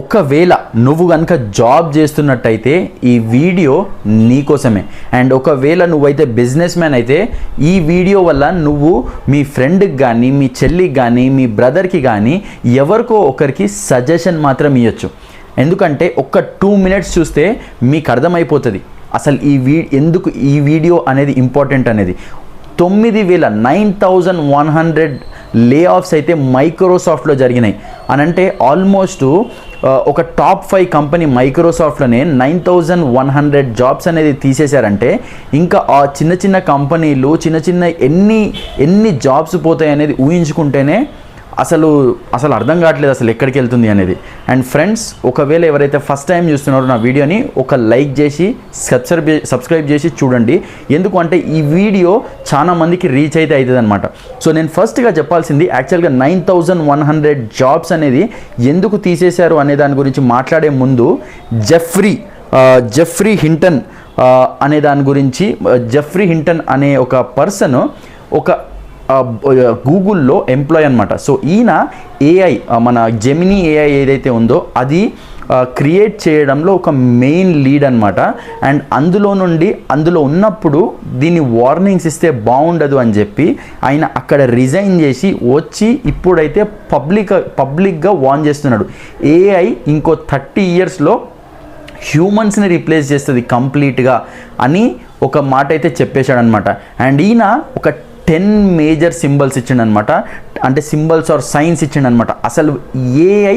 ఒకవేళ నువ్వు కనుక జాబ్ చేస్తున్నట్టయితే ఈ వీడియో నీకోసమే. అండ్ ఒకవేళ నువ్వైతే బిజినెస్ మ్యాన్ అయితే ఈ వీడియో వల్ల నువ్వు మీ ఫ్రెండ్కి కానీ, మీ చెల్లికి కానీ, మీ బ్రదర్కి కానీ ఎవరికో ఒకరికి సజెషన్ మాత్రం ఇవ్వచ్చు. ఎందుకంటే ఒక 2 minutes చూస్తే మీకు అర్థమైపోతుంది అసలు ఎందుకు ఈ వీడియో అనేది ఇంపార్టెంట్ అనేది. 9,100 లే ఆఫ్స్ అయితే మైక్రోసాఫ్ట్లో జరిగినాయి అని అంటే ఆల్మోస్ట్ ఒక టాప్ 5 కంపెనీ మైక్రోసాఫ్ట్లోనే 9,100 జాబ్స్ అనేది తీసేశారంటే ఇంకా ఆ చిన్న చిన్న కంపెనీలు ఎన్ని జాబ్స్ పోతాయి అనేది ఊహించుకుంటేనే అసలు అర్థం కావట్లేదు అసలు ఎక్కడికి వెళ్తుంది అనేది. అండ్ ఫ్రెండ్స్, ఒకవేళ ఎవరైతే ఫస్ట్ టైం చూస్తున్నారో నా వీడియోని ఒక లైక్ చేసి సబ్స్క్రైబ్ చేసి చూడండి. ఎందుకు అంటే ఈ వీడియో చాలా మందికి రీచ్ అయితే అవుతుంది అనమాట. సో నేను ఫస్ట్గా చెప్పాల్సింది యాక్చువల్గా 9,100 జాబ్స్ అనేది ఎందుకు తీసేశారు అనే దాని గురించి మాట్లాడే ముందు జెఫ్రీ హింటన్ అనే దాని గురించి, జెఫ్రీ హింటన్ అనే ఒక పర్సన్ ఒక గూగుల్లో ఎంప్లాయ్ అనమాట. సో ఈయన ఏఐ, మన జెమినీ ఏఐ ఏదైతే ఉందో అది క్రియేట్ చేయడంలో ఒక మెయిన్ లీడ్ అనమాట. అండ్ అందులో ఉన్నప్పుడు దీన్ని వార్నింగ్స్ ఇస్తే బాగుండదు అని చెప్పి ఆయన అక్కడ రిజైన్ చేసి వచ్చి ఇప్పుడైతే పబ్లిక్గా వార్న్ చేస్తున్నాడు. ఏఐ ఇంకో 30 yearsలో హ్యూమన్స్ని రీప్లేస్ చేస్తుంది కంప్లీట్గా అని ఒక మాట అయితే చెప్పేశాడు అనమాట. అండ్ ఈయన ఒక 10 మేజర్ సింబల్స్ ఇచ్చిండనమాట, అంటే సింబల్స్ ఆర్ సైన్స్ ఇచ్చిండనమాట. అసలు ఏఐ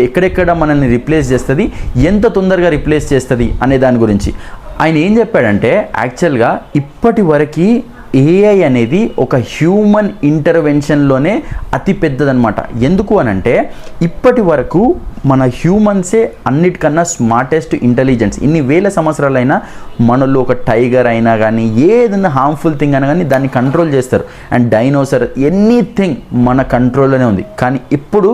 ఎక్కడెక్కడ మనల్ని రిప్లేస్ చేస్తుంది, ఎంత తొందరగా రిప్లేస్ చేస్తుంది అనే దాని గురించి ఆయన ఏం చెప్పాడంటే యాక్చువల్గా ఇప్పటి వరకు ఏఐ అనేది ఒక హ్యూమన్ ఇంటర్వెన్షన్లోనే అతి పెద్దదనమాట. ఎందుకు అనంటే ఇప్పటి వరకు మన హ్యూమన్సే అన్నిటికన్నా స్మార్టెస్ట్ ఇంటెలిజెన్స్. ఇన్ని వేల సంవత్సరాలైనా మనలో ఒక టైగర్ అయినా కానీ ఏదైనా హార్మ్ఫుల్ థింగ్ అయినా కానీ దాన్ని కంట్రోల్ చేస్తారు. అండ్ డైనోసర్ ఎనీథింగ్ మన కంట్రోల్లోనే ఉంది. కానీ ఇప్పుడు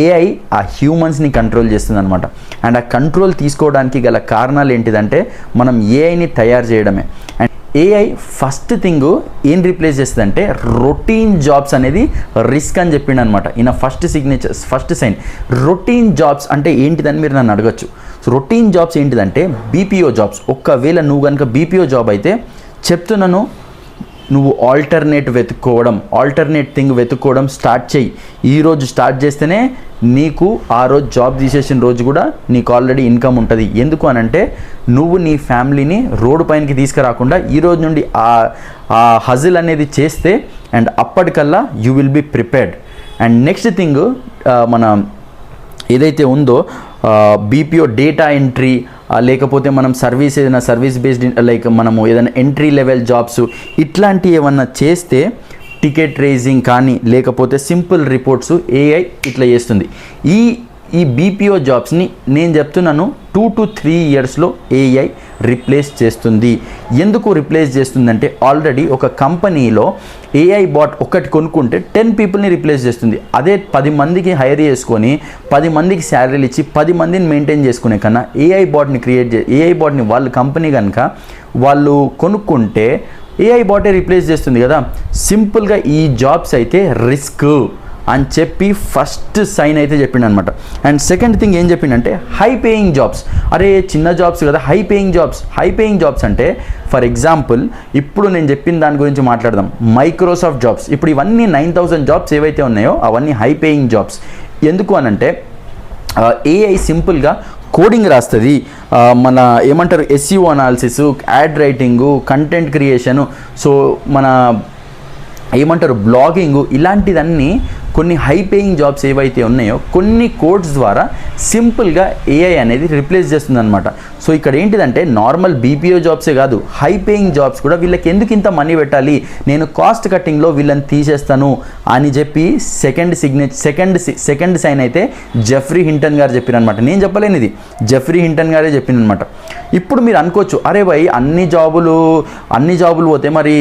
ఏఐ ఆ హ్యూమన్స్ని కంట్రోల్ చేస్తుంది అనమాట. అండ్ ఆ కంట్రోల్ తీసుకోవడానికి గల కారణాలు ఏంటిదంటే మనం ఏఐని తయారు చేయడమే. అండ్ ఏఐ ఫస్ట్ థింగ్ ఏం రీప్లేస్ చేస్తుంది అంటే రొటీన్ జాబ్స్ అనేది రిస్క్ అని చెప్పిండు అనమాట. ఈయన ఫస్ట్ సైన్ రొటీన్ జాబ్స్ అంటే ఏంటిదని మీరు నన్ను అడగచ్చు. సో రొటీన్ జాబ్స్ ఏంటిదంటే బీపీఓ జాబ్స్. ఒకవేళ నువ్వు కనుక బీపీఓ జాబ్ అయితే చెప్తున్నాను, నువ్వు ఆల్టర్నేట్ థింగ్ వెతుక్కోవడం స్టార్ట్ చేయి. ఈరోజు స్టార్ట్ చేస్తేనే నీకు ఆ రోజు జాబ్ తీసేసిన రోజు కూడా నీకు ఆల్రెడీ ఇన్కమ్ ఉంటుంది. ఎందుకు అనంటే నువ్వు నీ ఫ్యామిలీని రోడ్డు పైనకి తీసుకురాకుండా ఈరోజు నుండి ఆ హజిల్ అనేది చేస్తే అండ్ అప్పటికల్లా you will be prepared. And next thing మన ఏదైతే ఉందో బీపీఓ డేటా ఎంట్రీ, లేకపోతే మనం ఏదైనా సర్వీస్ బేస్డ్ లైక్ మనము ఏదైనా ఎంట్రీ లెవెల్ జాబ్స్ ఇట్లాంటివి ఏమన్నా చేస్తే టికెట్ రేజింగ్ కానీ లేకపోతే సింపుల్ రిపోర్ట్స్ ఏఐ ఇట్లా చేస్తుంది. ఈ బీపీఓ జాబ్స్ని నేను చెప్తున్నాను 2 to 3 yearsలో ఏఐ రిప్లేస్ చేస్తుంది. ఎందుకు రిప్లేస్ చేస్తుందంటే ఆల్రెడీ ఒక కంపెనీలో ఏఐ బాట్ ఒకటి కొనుక్కుంటే 10 peopleని రిప్లేస్ చేస్తుంది. అదే 10 మందికి హైర్ చేసుకొని 10 మందికి శాలరీలు ఇచ్చి 10 మందిని మెయింటైన్ చేసుకునే కన్నా ఏఐ బాట్ని వాళ్ళ కంపెనీ కనుక వాళ్ళు కొనుక్కుంటే ఏఐ బాటే రిప్లేస్ చేస్తుంది కదా. సింపుల్గా ఈ జాబ్స్ అయితే రిస్క్ అని చెప్పి ఫస్ట్ సైన్ అయితే చెప్పిండు అనమాట. అండ్ సెకండ్ థింగ్ ఏం చెప్పిండంటే హై పేయింగ్ జాబ్స్. అరే చిన్న జాబ్స్ కదా, హై పేయింగ్ జాబ్స్ అంటే ఫర్ ఎగ్జాంపుల్ ఇప్పుడు నేను చెప్పిన దాని గురించి మాట్లాడదాం. Microsoft jobs. ఇప్పుడు ఇవన్నీ 9,000 జాబ్స్ ఏవైతే ఉన్నాయో అవన్నీ హై పేయింగ్ జాబ్స్. ఎందుకు అనంటే ఏఐ సింపుల్గా కోడింగ్ రాస్తుంది, మన ఏమంటారు SEO analysis, add writing, content creation, so మన ఏమంటారు బ్లాగింగు, ఇలాంటిదన్నీ కొన్ని హై పేయింగ్ జాబ్స్ ఏవైతే ఉన్నాయో కొన్ని కోడ్స్ ద్వారా సింపుల్గా ఏఐ అనేది రిప్లేస్ చేస్తుంది అనమాట. సో ఇక్కడ ఏంటిదంటే నార్మల్ బీపీఓ జాబ్సే కాదు, హై పేయింగ్ జాబ్స్ కూడా వీళ్ళకి ఎందుకు ఇంత మనీ పెట్టాలి, నేను కాస్ట్ కట్టింగ్లో వీళ్ళని తీసేస్తాను అని చెప్పి సెకండ్ సైన్ అయితే జెఫ్రీ హింటన్ గారు చెప్పినమాట. నేను చెప్పలేను, ఇది జెఫ్రీ హింటన్ గారే చెప్పినమాట. ఇప్పుడు మీరు అనుకోవచ్చు, అరే భయ్ అన్ని జాబులు పోతే మరి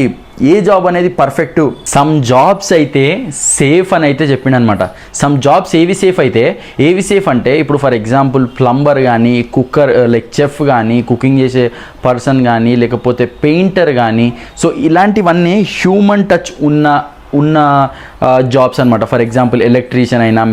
ఏ జాబ్ అనేది పర్ఫెక్ట్? సమ్ జాబ్స్ అయితే సేఫ్ అని అయితే చెప్పిండనమాట. సమ్ జాబ్స్ ఏవి సేఫ్ అంటే ఇప్పుడు ఫర్ ఎగ్జాంపుల్ ప్లంబర్ కానీ, కుక్కర్ లైక్ చెఫ్ కానీ, కుకింగ్ చేసే పర్సన్ కానీ, లేకపోతే పెయింటర్ కానీ, సో ఇలాంటివన్నీ హ్యూమన్ టచ్ ఉన్న ఉన్న జాబ్స్ అనమాట. ఫర్ ఎగ్జాంపుల్ ఎలక్ట్రీషియన్ అయినా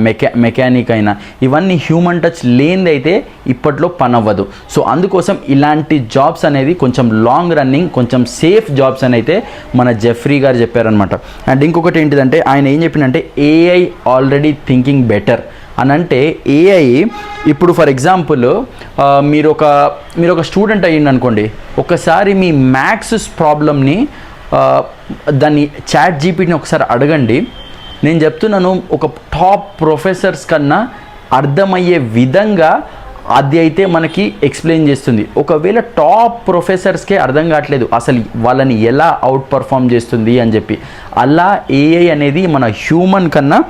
మెకానిక్ అయినా ఇవన్నీ హ్యూమన్ టచ్ లేనిదైతే ఇప్పట్లో పని అవ్వదు. సో అందుకోసం ఇలాంటి జాబ్స్ అనేది కొంచెం లాంగ్ రన్నింగ్, కొంచెం సేఫ్ జాబ్స్ అని అయితే మన జెఫ్రీ గారు చెప్పారనమాట. అండ్ ఇంకొకటి ఏంటిదంటే ఆయన ఏం చెప్పిందంటే ఏఐ ఆల్రెడీ థింకింగ్ బెటర్ అని. అంటే ఏఐ ఇప్పుడు ఫర్ ఎగ్జాంపుల్ మీరు ఒక స్టూడెంట్ అయ్యింది అనుకోండి, ఒకసారి మీ మ్యాథ్స్ ప్రాబ్లమ్ని దాన్ని చాట్ జీపీటీని ఒకసారి అడగండి. నేను చెప్తున్నాను, ఒక టాప్ ప్రొఫెసర్స్ కన్నా అర్థమయ్యే విధంగా అది అయితే మనకి ఎక్స్ప్లెయిన్ చేస్తుంది. ఒకవేళ టాప్ ప్రొఫెసర్స్కే అర్థం కావట్లేదు అసలు వాళ్ళని ఎలా అవుట్ పర్ఫామ్ చేస్తుంది అని చెప్పి, అలా ఏఐ అనేది మన హ్యూమన్ కన్నా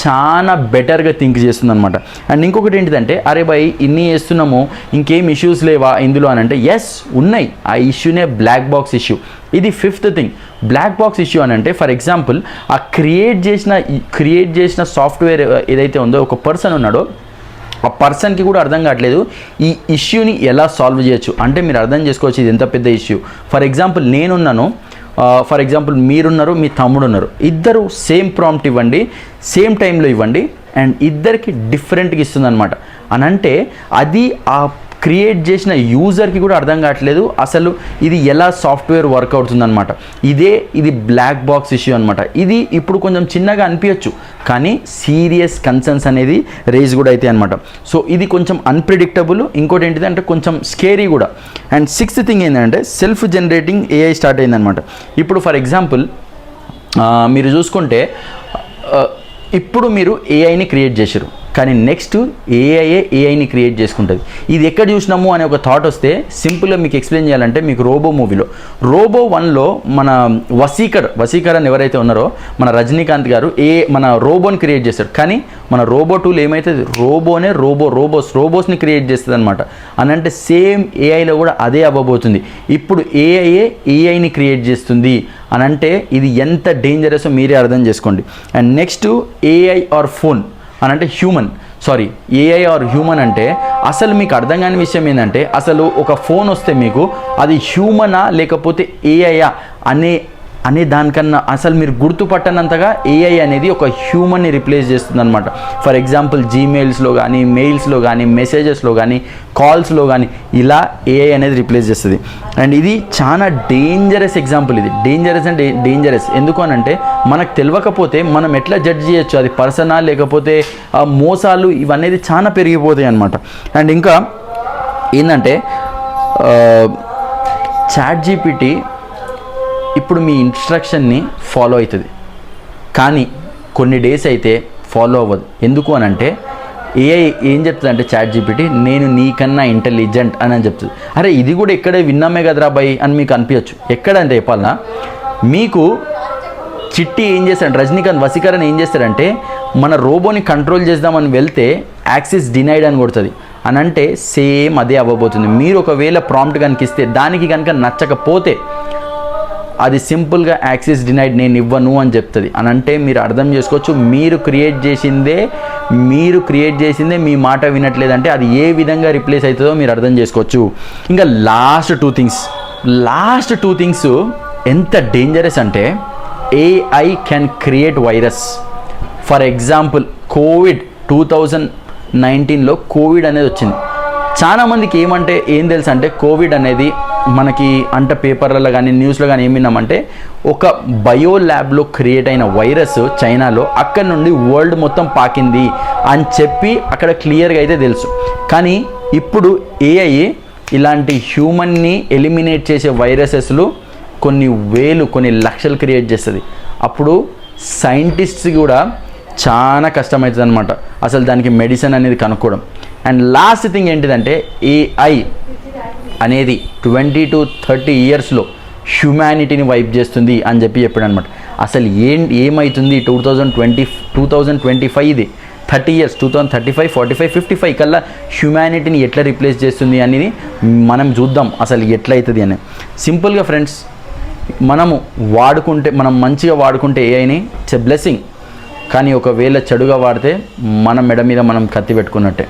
చాలా బెటర్గా థింక్ చేస్తుంది అనమాట. అండ్ ఇంకొకటి ఏంటిదంటే, అరే భయ్ ఇన్ని చేస్తున్నాము ఇంకేం ఇష్యూస్ లేవా ఇందులో అని అంటే, ఎస్ ఉన్నాయి. ఆ ఇష్యూనే బ్లాక్ బాక్స్ ఇష్యూ. ఇది fifth thing. Black box issue అని అంటే ఫర్ ఎగ్జాంపుల్ ఆ క్రియేట్ చేసిన సాఫ్ట్వేర్ ఏదైతే ఉందో, ఒక పర్సన్ ఉన్నాడో ఆ పర్సన్కి కూడా అర్థం కావట్లేదు ఈ ఇష్యూని ఎలా సాల్వ్ చేయొచ్చు. అంటే మీరు అర్థం చేసుకోవచ్చు ఇది ఎంత పెద్ద ఇష్యూ. ఫర్ ఎగ్జాంపుల్ నేనున్నాను, ఫర్ ఎగ్జాంపుల్ మీరున్నారు, మీ తమ్ముడు ఉన్నారు, ఇద్దరు సేమ్ ప్రాంప్ట్ ఇవ్వండి, సేమ్ టైంలో ఇవ్వండి, అండ్ ఇద్దరికి డిఫరెంట్గా ఇస్తుంది అనమాట. అని అంటే అది ఆ క్రియేట్ చేసిన యూజర్కి కూడా అర్థం కావట్లేదు అసలు ఇది ఎలా సాఫ్ట్వేర్ వర్క్ అవుతుందన్నమాట. ఇది బ్లాక్ బాక్స్ ఇష్యూ అనమాట. ఇది ఇప్పుడు కొంచెం చిన్నగా అనిపించచ్చు, కానీ సీరియస్ కన్సర్న్స్ అనేది రేజ్ కూడా అయితే అనమాట. సో ఇది కొంచెం అన్ప్రిడిక్టబుల్. ఇంకోటి ఏంటిది అంటే కొంచెం స్కేరీ కూడా. అండ్ సిక్స్త్ థింగ్ ఏంటంటే సెల్ఫ్ జనరేటింగ్ ఏఐ స్టార్ట్ అయిందనమాట. ఇప్పుడు ఫర్ ఎగ్జాంపుల్ మీరు చూసుకుంటే ఇప్పుడు మీరు ఏఐని క్రియేట్ చేశారు, కానీ నెక్స్ట్ ఏఐని క్రియేట్ చేసుకుంటుంది. ఇది ఎక్కడ చూసినాము అనే ఒక థాట్ వస్తే సింపుల్గా మీకు ఎక్స్ప్లెయిన్ చేయాలంటే, మీకు రోబో మూవీలో రోబో 1లో మన వసీకర్ అని ఎవరైతే ఉన్నారో మన రజనీకాంత్ గారు మన రోబోని క్రియేట్ చేశారు. కానీ మన రోబో 2లో ఏమవుతుంది, రోబోస్ని క్రియేట్ చేస్తుంది అనమాట. అని అంటే సేమ్ ఏఐలో కూడా అదే అవ్వబోతుంది. ఇప్పుడు ఏఐని క్రియేట్ చేస్తుంది అని అంటే ఇది ఎంత డేంజరస్ మీరే అర్థం చేసుకోండి. And next AI or phone అని అంటే ఏఐ ఆర్ హ్యూమన్ అంటే అసలు మీకు అర్థం కాని విషయం ఏంటంటే, అసలు ఒక ఫోన్ వస్తే మీకు అది హ్యూమనా లేకపోతే ఏఐయా అనే దానికన్నా అసలు మీరు గుర్తుపట్టనంతగా ఏఐ అనేది ఒక హ్యూమన్ని రిప్లేస్ చేస్తుంది అనమాట. ఫర్ ఎగ్జాంపుల్ జీమెయిల్స్లో కానీ, మెయిల్స్లో కానీ, మెసేజెస్లో కానీ, కాల్స్లో కానీ ఇలా ఏఐ అనేది రిప్లేస్ చేస్తుంది. అండ్ ఇది చాలా డేంజరస్ ఎగ్జాంపుల్. ఇది డేంజరస్ ఎందుకు అనంటే మనకు తెలియకపోతే మనం ఎట్లా జడ్జ్ చేయొచ్చు అది పర్సనా లేకపోతే మోసాలు ఇవన్నీ చాలా పెరిగిపోతాయి అనమాట. అండ్ ఇంకా ఏంటంటే చాట్ జీపీటీ ఇప్పుడు మీ ఇన్స్ట్రక్షన్ని ఫాలో అవుతుంది, కానీ కొన్ని డేస్ అయితే ఫాలో అవ్వదు. ఎందుకు అని అంటే ఏఐ ఏం చెప్తుంది అంటే చాట్ జీపీటీ నేను నీకన్నా ఇంటెలిజెంట్ అని చెప్తుంది. అరే ఇది కూడా ఎక్కడే విన్నామే కదరా బాయ్ అని మీకు అనిపించచ్చు. ఎక్కడంటే చెప్పాలన్నా, మీకు చిట్టి ఏం చేస్తాడు, రజనీకాంత్ వసీకరణ ఏం చేస్తాడంటే మన రోబోని కంట్రోల్ చేద్దామని వెళ్తే యాక్సెస్ డినైడ్ అని కొడుతుంది. అని అంటే సేమ్ అదే అవ్వబోతుంది. మీరు ఒకవేళ ప్రాంప్ట్ కనుక ఇస్తే దానికి కనుక నచ్చకపోతే అది సింపుల్గా యాక్సెస్ డినైడ్ నేను ఇవ్వను అని చెప్తుంది. అని అంటే మీరు అర్థం చేసుకోవచ్చు, మీరు క్రియేట్ చేసిందే మీ మాట వినట్లేదంటే అది ఏ విధంగా రిప్లేస్ అవుతుందో మీరు అర్థం చేసుకోవచ్చు. ఇంకా లాస్ట్ టూ థింగ్స్ ఎంత డేంజరస్ అంటే, AI can create virus. For example Covid 2019లో కోవిడ్ అనేది వచ్చింది. చాలామందికి ఏం తెలుసు అంటే కోవిడ్ అనేది మనకి అంటే పేపర్లలో కానీ న్యూస్లో కానీ ఏం విన్నామంటే ఒక బయో ల్యాబ్లో క్రియేట్ అయిన వైరస్ చైనాలో అక్కడ నుండి వరల్డ్ మొత్తం పాకింది అని చెప్పి అక్కడ క్లియర్గా అయితే తెలుసు. కానీ ఇప్పుడు ఏఐ ఇలాంటి హ్యూమన్ని ఎలిమినేట్ చేసే వైరసెస్లు కొన్ని లక్షలు క్రియేట్ చేస్తుంది. అప్పుడు సైంటిస్ట్స్ కూడా చాలా కష్టమవుతుంది అనమాట అసలు దానికి మెడిసిన్ అనేది కనుక్కోవడం. అండ్ లాస్ట్ థింగ్ ఏంటిదంటే ఏఐ అనేది 20 to 30 yearsలో హ్యుమానిటీని వైప్ చేస్తుంది అని చెప్పాడు అనమాట. అసలు ఏమవుతుంది 2025 ఇది 30 years 2035 45 55 కల్లా హ్యుమానిటీని ఎట్లా రిప్లేస్ చేస్తుంది అనేది మనం చూద్దాం అసలు ఎట్లయితుంది అని. సింపుల్గా ఫ్రెండ్స్, మనం మంచిగా వాడుకుంటే ఏఐని ఇట్స్ ఎ బ్లెస్సింగ్. కానీ ఒకవేళ చెడుగా వాడితే మన మెడ మీద మనం కత్తి పెట్టుకున్నట్టే.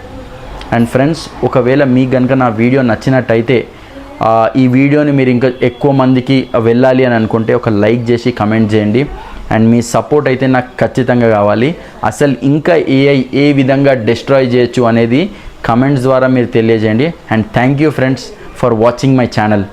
అండ్ ఫ్రెండ్స్, ఒకవేళ మీకు కనుక నా వీడియో నచ్చినట్టయితే ఈ వీడియోని మీరు ఇంకా ఎక్కువ మందికి వెళ్ళాలి అని అనుకుంటే ఒక లైక్ చేసి కమెంట్ చేయండి. అండ్ మీ సపోర్ట్ అయితే నాకు ఖచ్చితంగా కావాలి. అసలు ఇంకా ఏఐ ఏ విధంగా డిస్ట్రాయ్ చేయొచ్చు అనేది కమెంట్స్ ద్వారా మీరు తెలియజేయండి. And thank you friends for watching my channel.